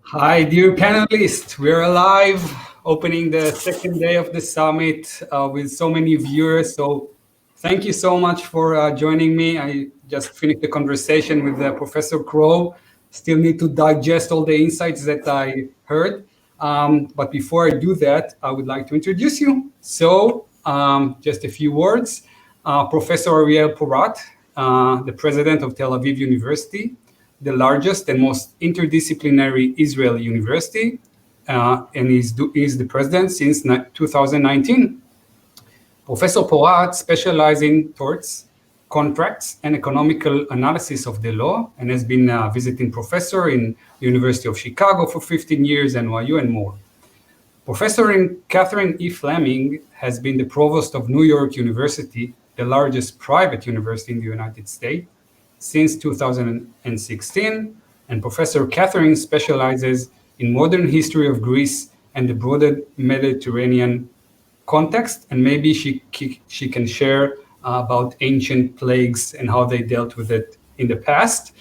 Hi, dear panelists. We're alive, opening the second day of the summit with so many viewers. So thank you so much for joining me. I just finished the conversation with Professor Crow. Still need to digest all the insights that I heard. But before I do that, I would like to introduce you. So just a few words. Professor Ariel Porat, the president of Tel Aviv University, the largest and most interdisciplinary Israeli university, and is the president since 2019. Professor Porat specializes in torts, contracts, and economical analysis of the law, and has been a visiting professor in the University of Chicago for 15 years, NYU, and more. Professor Katherine E. Fleming has been the provost of New York University, the largest private university in the United States, since 2016, and Professor Katherine specializes in modern history of Greece and the broader Mediterranean context, and maybe she can share about ancient plagues and how they dealt with it in the past,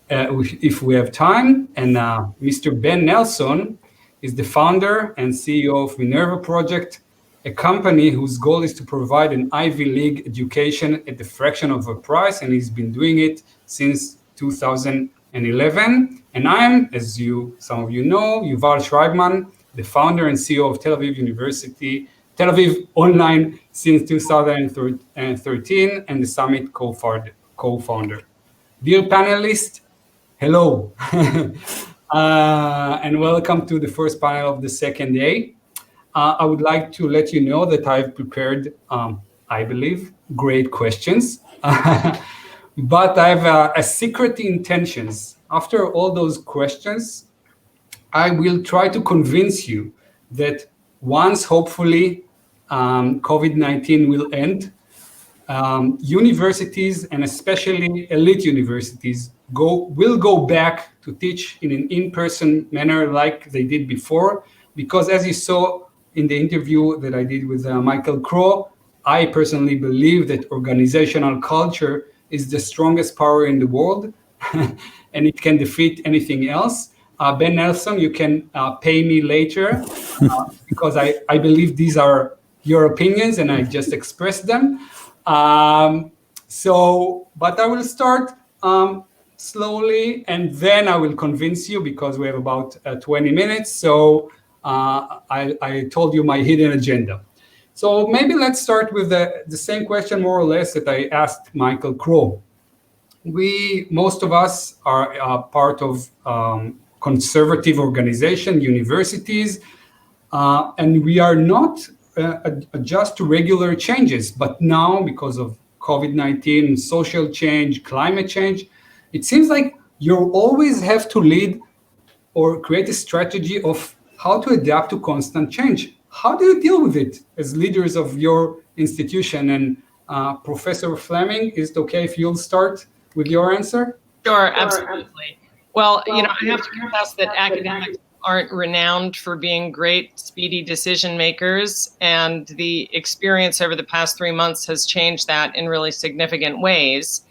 if we have time. And Mr. Ben Nelson is the founder and CEO of Minerva Project, a company whose goal is to provide an Ivy League education at the fraction of a price, and he's been doing it since 2011. And I am, as some of you know, Yuval Shraibman, the founder and CEO of Tel Aviv University, Tel Aviv Online since 2013, and the Summit co-founder. Dear panelists, hello, and welcome to the first panel of the second day. I would like to let you know that I've prepared, I believe, great questions, but I have a secret intentions. After all those questions, I will try to convince you that once, hopefully, COVID-19 will end, universities, and especially elite universities, will go back to teach in an in-person manner like they did before, because as you saw in the interview that I did with Michael Crow, I personally believe that organizational culture is the strongest power in the world, and it can defeat anything else. Ben Nelson, you can pay me later, because I believe these are your opinions and I just expressed them. But I will start slowly, and then I will convince you, because we have about 20 minutes. So I told you my hidden agenda. So maybe let's start with the same question, more or less, that I asked Michael Crow. Most of us are part of conservative organization, universities, and we are not adjust to regular changes. But now, because of COVID-19, social change, climate change, it seems like you always have to lead or create a strategy of how to adapt to constant change. How do you deal with it as leaders of your institution? And Professor Fleming, is it okay if you'll start with your answer? Sure, absolutely. Well, I have to confess that academics aren't renowned for being great, speedy decision makers, and the experience over the past 3 months has changed that in really significant ways.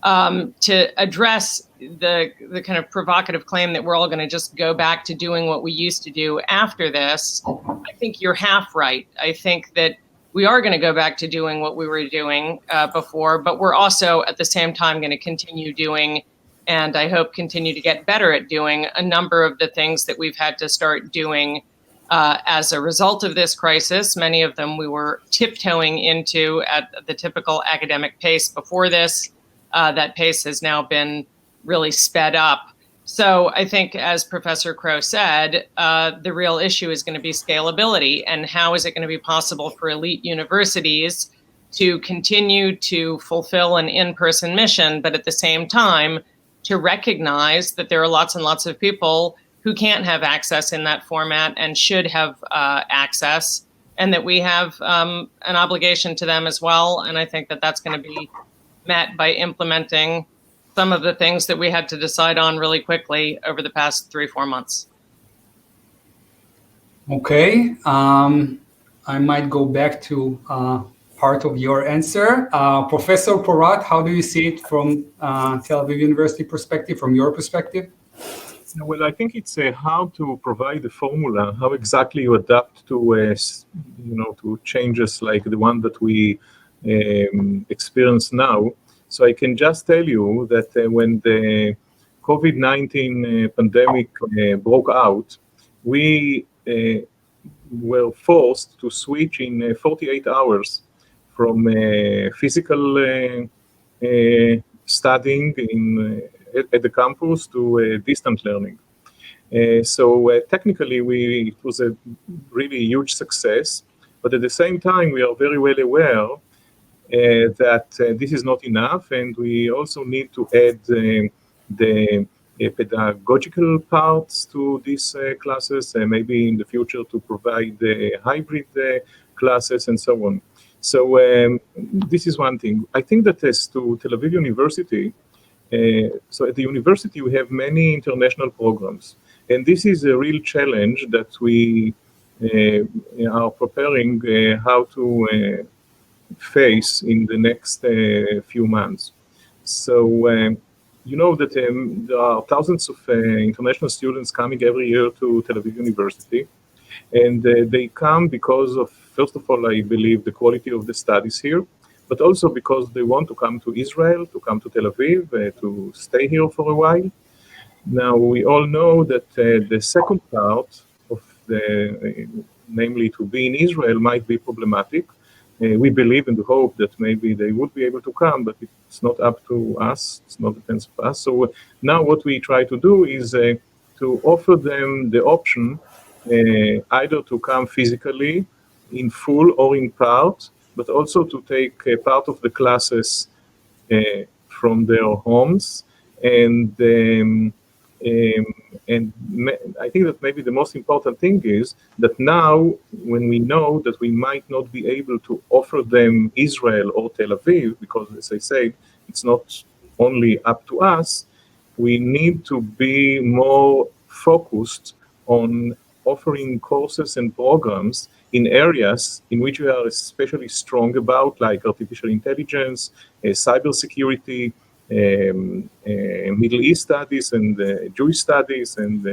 To address the kind of provocative claim that we're all going to just go back to doing what we used to do after this, I think you're half right. I think that we are going to go back to doing what we were doing before, but we're also at the same time going to continue doing, and I hope continue to get better at doing, a number of the things that we've had to start doing as a result of this crisis. Many of them we were tiptoeing into at the typical academic pace before this. That pace has now been really sped up. So I think, as Professor Crow said, the real issue is going to be scalability, and how is it going to be possible for elite universities to continue to fulfill an in-person mission, but at the same time to recognize that there are lots and lots of people who can't have access in that format and should have access, and that we have an obligation to them as well. And I think that that's going to be met by implementing some of the things that we had to decide on really quickly over the past 3-4 months. Okay, I might go back to part of your answer. Professor Porat, how do you see it from Tel Aviv University perspective, from your perspective? Well, I think it's how to provide the formula, how exactly you adapt to, to changes like the one that we experience now. So I can just tell you that when the COVID-19 pandemic broke out, we were forced to switch in 48 hours from physical studying at the campus to distant learning. So technically, it was a really huge success, but at the same time, we are very well aware that this is not enough, and we also need to add the pedagogical parts to these classes, maybe in the future to provide hybrid classes and so on. So this is one thing. I think that as to Tel Aviv University, so at the university we have many international programs, and this is a real challenge that we are preparing how to face in the next few months. So you know that there are thousands of international students coming every year to Tel Aviv University, and they come because of, first of all, I believe the quality of the studies here, but also because they want to come to Israel, to come to Tel Aviv, to stay here for a while. Now, we all know that the second part of namely to be in Israel, might be problematic. We believe and hope that maybe they would be able to come, but it's not up to us. It's not depends on us. So now what we try to do is to offer them the option either to come physically in full or in part, but also to take part of the classes from their homes. And I think that maybe the most important thing is that now, when we know that we might not be able to offer them Israel or Tel Aviv, because as I said, it's not only up to us, we need to be more focused on offering courses and programs in areas in which we are especially strong about, like artificial intelligence, cybersecurity, Middle East studies and Jewish studies and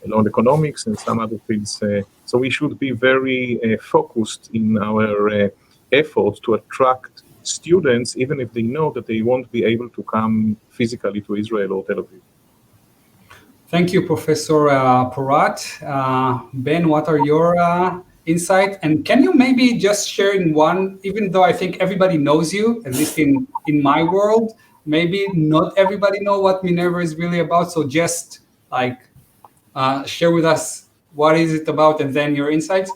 law economics and some other fields. So we should be very focused in our efforts to attract students, even if they know that they won't be able to come physically to Israel or Tel Aviv. Thank you, Professor Porat. Ben, what are your insights? And can you maybe just share in one, even though I think everybody knows you, at least in my world, maybe not everybody know what Minerva is really about. So just like share with us what is it about and then your insights.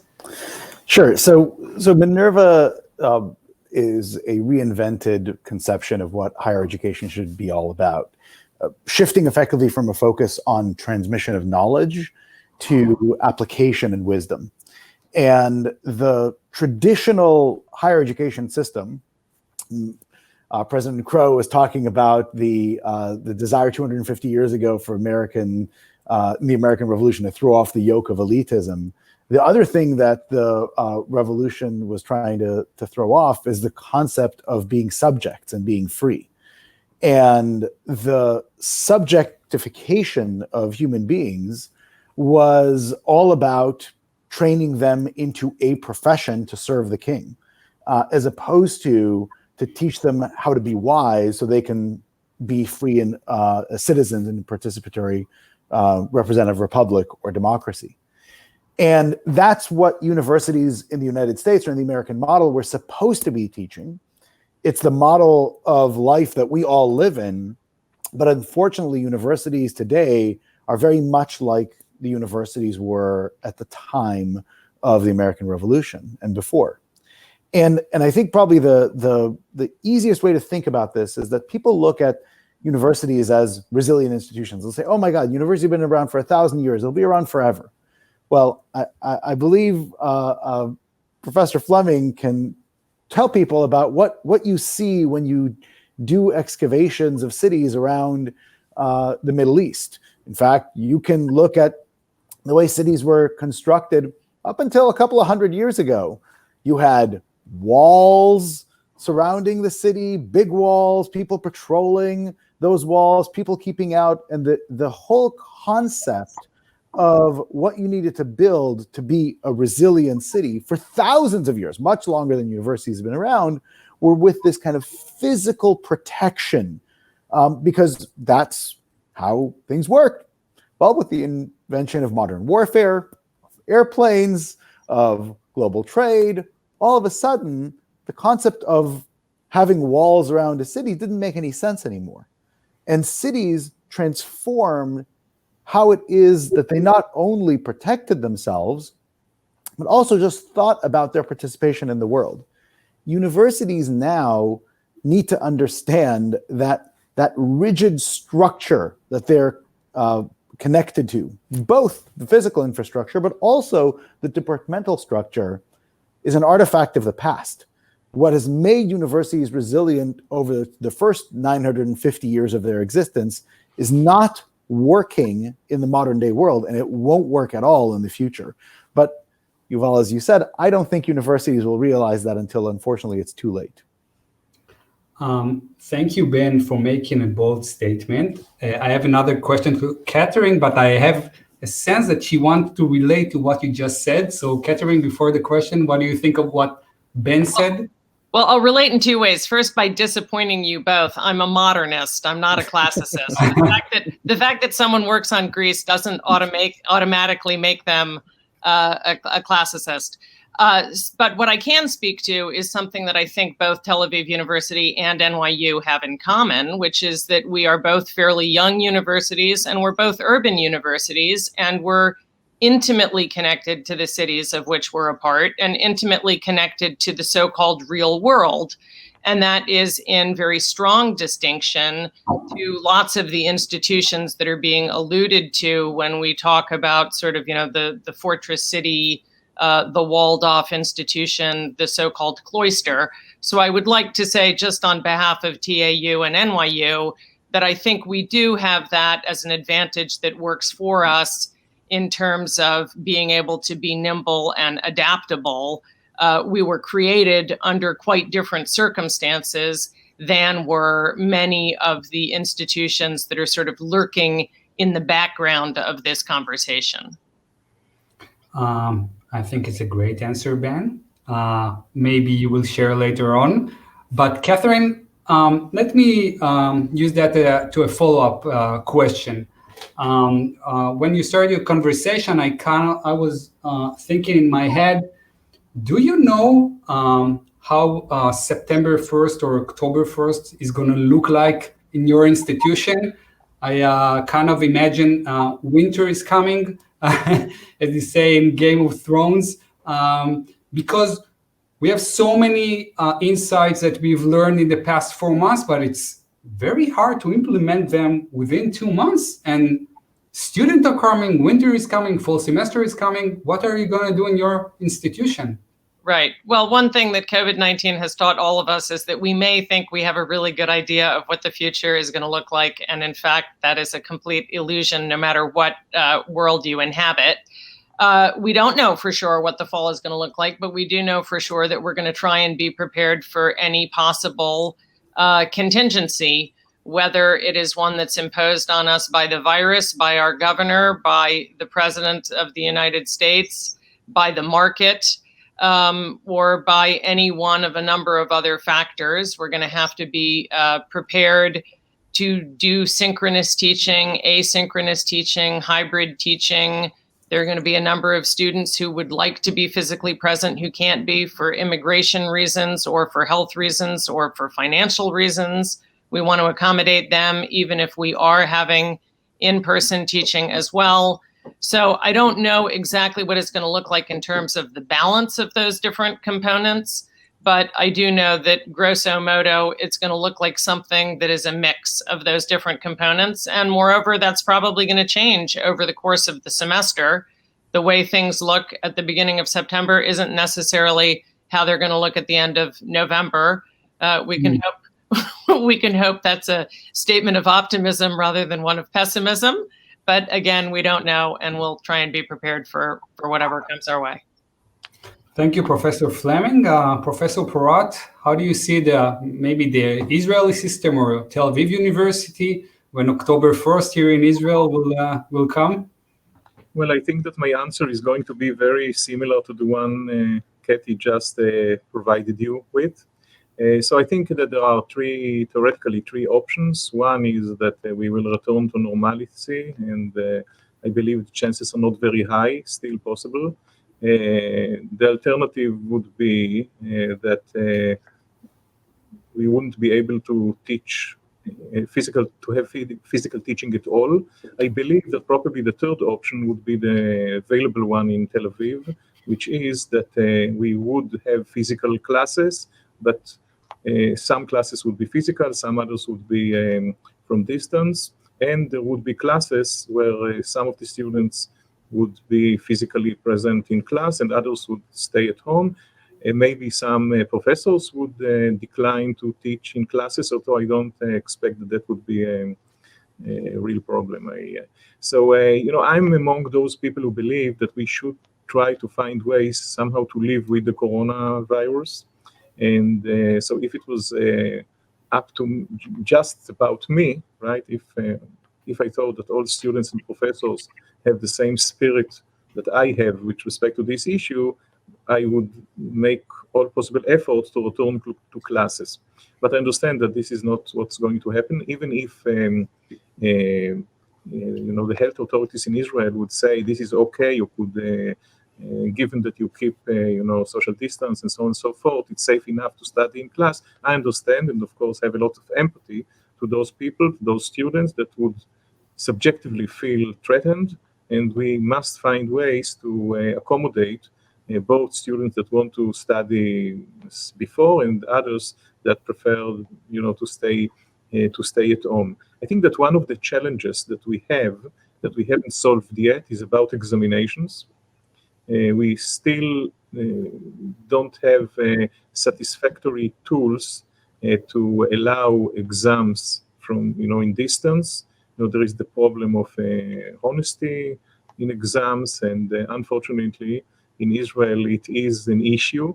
Sure. So Minerva is a reinvented conception of what higher education should be all about. Shifting effectively from a focus on transmission of knowledge to application and wisdom. And the traditional higher education system, President Crow was talking about the desire 250 years ago for the American Revolution to throw off the yoke of elitism. The other thing that the revolution was trying to throw off is the concept of being subjects and being free. And the subjectification of human beings was all about training them into a profession to serve the king, as opposed to teach them how to be wise so they can be free and citizens in participatory representative republic or democracy. And that's what universities in the United States or in the American model were supposed to be teaching. It's the model of life that we all live in, but unfortunately, universities today are very much like the universities were at the time of the American Revolution and before. And I think probably the easiest way to think about this is that people look at universities as resilient institutions. They'll say, "Oh my God, university has been around for 1,000 years; it'll be around forever." Well, I believe Professor Fleming can tell people about what you see when you do excavations of cities around the Middle East. In fact, you can look at the way cities were constructed up until a couple of hundred years ago. You had walls surrounding the city, big walls, people patrolling. those walls, people keeping out, and the whole concept of what you needed to build to be a resilient city for thousands of years, much longer than universities have been around, were with this kind of physical protection, because that's how things work. Well, with the invention of modern warfare, airplanes, of global trade, all of a sudden, the concept of having walls around a city didn't make any sense anymore. And cities transformed how it is that they not only protected themselves, but also just thought about their participation in the world. Universities now need to understand that rigid structure that they're connected to, both the physical infrastructure, but also the departmental structure, is an artifact of the past. What has made universities resilient over the first 950 years of their existence is not working in the modern day world, and it won't work at all in the future. But Yuval, as you said, I don't think universities will realize that until, unfortunately, it's too late. Thank you, Ben, for making a bold statement. I have another question to Katherine, but I have a sense that she wants to relate to what you just said. So, Katherine, before the question, what do you think of what Ben said? Well, I'll relate in two ways. First, by disappointing you both. I'm a modernist. I'm not a classicist. The fact that someone works on Greece doesn't automatically make them a classicist. But what I can speak to is something that I think both Tel Aviv University and NYU have in common, which is that we are both fairly young universities and we're both urban universities, and we're intimately connected to the cities of which we're a part and intimately connected to the so-called real world. And that is in very strong distinction to lots of the institutions that are being alluded to when we talk about sort of, the fortress city, the walled off institution, the so-called cloister. So I would like to say, just on behalf of TAU and NYU, that I think we do have that as an advantage that works for us in terms of being able to be nimble and adaptable. We were created under quite different circumstances than were many of the institutions that are sort of lurking in the background of this conversation. I think it's a great answer, Ben. Maybe you will share later on. But Katherine, let me use that to a follow-up question. When you started your conversation, I was thinking in my head, do you know how September 1st or October 1st is going to look like in your institution? I kind of imagine winter is coming, as you say in Game of Thrones, because we have so many insights that we've learned in the past 4 months, but it's very hard to implement them within 2 months. And students are coming, winter is coming, fall semester is coming. What are you going to do in your institution? Right. Well, one thing that COVID-19 has taught all of us is that we may think we have a really good idea of what the future is going to look like. And in fact, that is a complete illusion, no matter what world you inhabit. We don't know for sure what the fall is going to look like, but we do know for sure that we're going to try and be prepared for any possible contingency, whether it is one that's imposed on us by the virus, by our governor, by the president of the United States, by the market, or by any one of a number of other factors. We're going to have to be prepared to do synchronous teaching, asynchronous teaching, hybrid teaching. There are going to be a number of students who would like to be physically present who can't be for immigration reasons or for health reasons or for financial reasons. We want to accommodate them even if we are having in-person teaching as well. So I don't know exactly what it's going to look like in terms of the balance of those different components, but I do know that grosso modo, it's going to look like something that is a mix of those different components. And moreover, that's probably going to change over the course of the semester. The way things look at the beginning of September isn't necessarily how they're going to look at the end of November. We can hope that's a statement of optimism rather than one of pessimism. But again, we don't know, and we'll try and be prepared for whatever comes our way. Thank you, Professor Fleming. Professor Porat, how do you see maybe the Israeli system or Tel Aviv University when October 1st here in Israel will come? Well, I think that my answer is going to be very similar to the one Kathy just provided you with. So I think that there are theoretically three options. One is that we will return to normalcy, and I believe the chances are not very high, still possible. The alternative would be that we wouldn't be able to teach physical teaching at all. I believe that probably the third option would be the available one in Tel Aviv, which is that we would have physical classes, but some classes would be physical, some others would be from distance, and there would be classes where some of the students would be physically present in class and others would stay at home. Maybe some professors would decline to teach in classes, although I don't expect that would be a real problem. I'm among those people who believe that we should try to find ways somehow to live with the coronavirus. And so if it was up to just about me, right, if I thought that all students and professors have the same spirit that I have with respect to this issue, I would make all possible efforts to return to classes. But I understand that this is not what's going to happen, even if the health authorities in Israel would say this is okay, you could, given that you keep social distance and so on and so forth, it's safe enough to study in class. I understand, and of course have a lot of empathy to those people, to those students that would subjectively feel threatened, and we must find ways to accommodate both students that want to study before and others that prefer, to stay at home. I think that one of the challenges that we haven't solved yet is about examinations. We still don't have satisfactory tools to allow exams from, in distance. There is the problem of honesty in exams, and unfortunately, in Israel, it is an issue.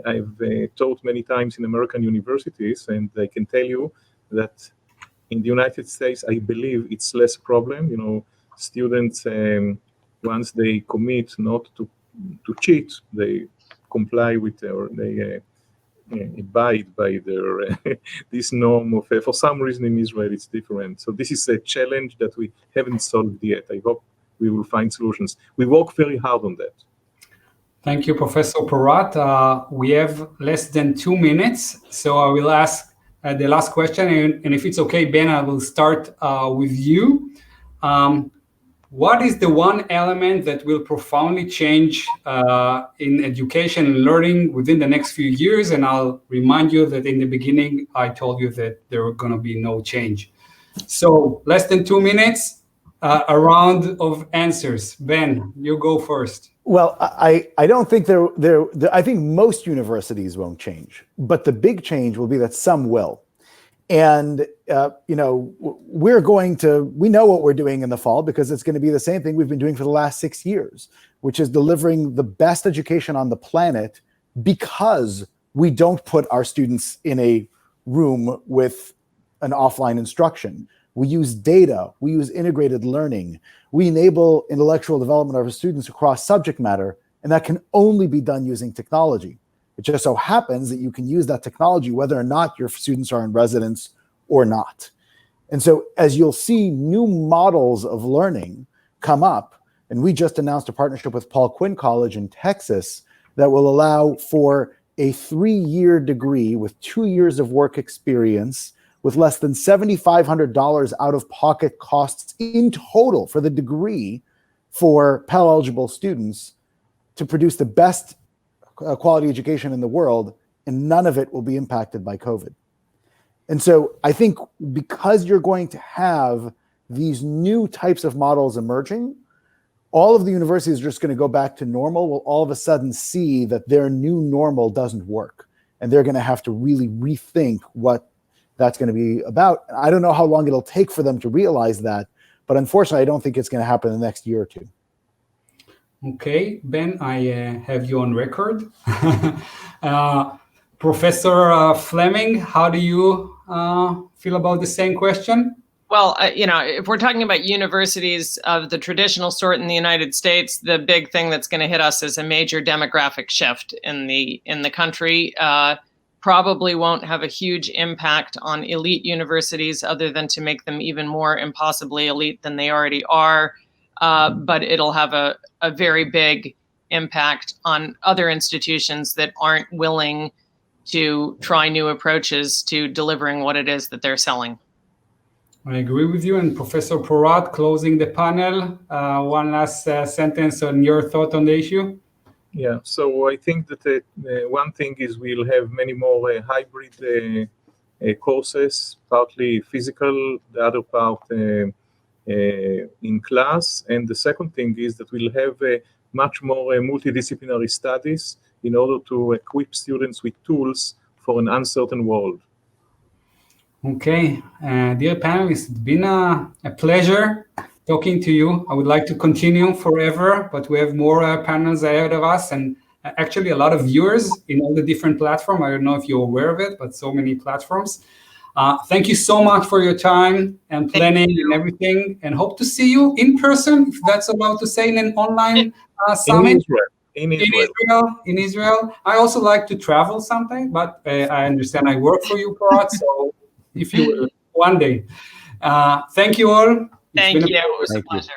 I've taught many times in American universities, and I can tell you that in the United States, I believe it's less problem. Students, once they commit not to cheat, they comply with they abide by their this norm of. For some reason in Israel, it's different. So this is a challenge that we haven't solved yet. I hope we will find solutions. We work very hard on that. Thank you, Professor Porat. We have less than 2 minutes, so I will ask the last question, and if it's okay, Ben, I will start with you. What is the one element that will profoundly change in education and learning within the next few years? And I'll remind you that in the beginning, I told you that there are going to be no change. So less than 2 minutes, a round of answers. Ben, you go first. Well, I don't think I think most universities won't change, but the big change will be that some will. And, we know what we're doing in the fall because it's going to be the same thing we've been doing for the last 6 years, which is delivering the best education on the planet because we don't put our students in a room with an offline instruction. We use data, we use integrated learning, we enable intellectual development of our students across subject matter, and that can only be done using technology. It just so happens that you can use that technology whether or not your students are in residence or not. And so as you'll see new models of learning come up, and we just announced a partnership with Paul Quinn College in Texas that will allow for a 3-year degree with 2 years of work experience with less than $7,500 out-of-pocket costs in total for the degree for Pell-eligible students to produce the best quality education in the world, and none of it will be impacted by COVID. And so I think because you're going to have these new types of models emerging, all of the universities are just going to go back to normal, will all of a sudden see that their new normal doesn't work. And they're going to have to really rethink what that's going to be about. I don't know how long it'll take for them to realize that, but unfortunately, I don't think it's going to happen in the next year or two. Okay, Ben, I have you on record. Professor Fleming, how do you feel about the same question? Well, if we're talking about universities of the traditional sort in the United States, the big thing that's going to hit us is a major demographic shift in the country. Probably won't have a huge impact on elite universities other than to make them even more impossibly elite than they already are. But it'll have a very big impact on other institutions that aren't willing to try new approaches to delivering what it is that they're selling. I agree with you. And Professor Porat, closing the panel, one last sentence on your thought on the issue. Yeah, so I think that one thing is we'll have many more hybrid courses, partly physical, the other part in class. And the second thing is that we'll have much more multidisciplinary studies in order to equip students with tools for an uncertain world. Okay, dear panelists, it's been a pleasure talking to you. I would like to continue forever, but we have more panels ahead of us and actually a lot of viewers in all the different platforms. I don't know if you're aware of it, but so many platforms. Thank you so much for your time and planning and everything, and hope to see you in person, if that's allowed to say, in an online summit. In Israel. I also like to travel sometime, but I understand I work for you, Prof, so if you will, one day. Thank you all. Thank you. It was a pleasure.